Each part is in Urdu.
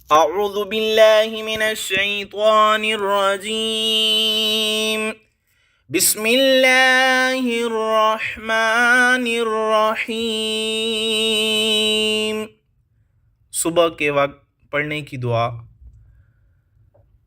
اعوذ باللہ من الشیطان الرجیم بسم اللہ الرحمن الرحیم۔ صبح کے وقت پڑھنے کی دعا۔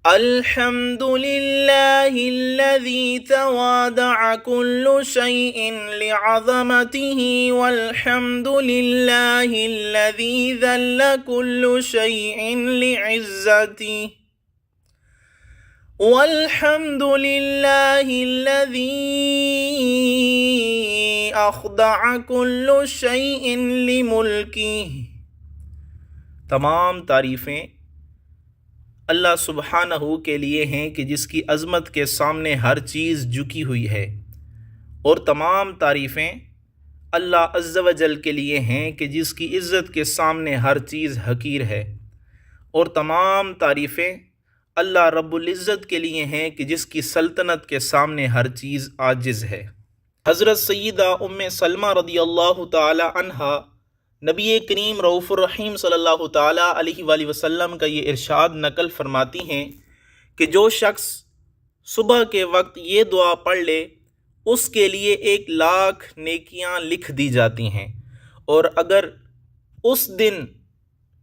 الحمد للہ الذی توادع کل شیء لعظمته والحمد للہ الذی ذل کل شیء لعزته والحمد للہ الذی اخضع کل شیء لملکہ۔ تمام تعریفیں اللہ سبحانہ کے لیے ہیں کہ جس کی عظمت کے سامنے ہر چیز جھکی ہوئی ہے، اور تمام تعریفیں اللہ عز و جل کے لیے ہیں کہ جس کی عزت کے سامنے ہر چیز حقیر ہے، اور تمام تعریفیں اللہ رب العزت کے لیے ہیں کہ جس کی سلطنت کے سامنے ہر چیز عاجز ہے۔ حضرت سیدہ ام سلمہ رضی اللہ تعالی عنہا نبی کریم رؤوف الرحیم صلی اللہ تعالیٰ علیہ وآلہ وسلم کا یہ ارشاد نقل فرماتی ہیں کہ جو شخص صبح کے وقت یہ دعا پڑھ لے اس کے لیے 1,00,000 نیکیاں لکھ دی جاتی ہیں، اور اگر اس دن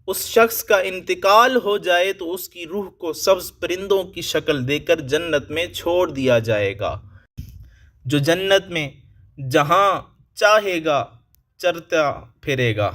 اس شخص کا انتقال ہو جائے تو اس کی روح کو سبز پرندوں کی شکل دے کر جنت میں چھوڑ دیا جائے گا، جو جنت میں جہاں چاہے گا چرتا پھرے گا۔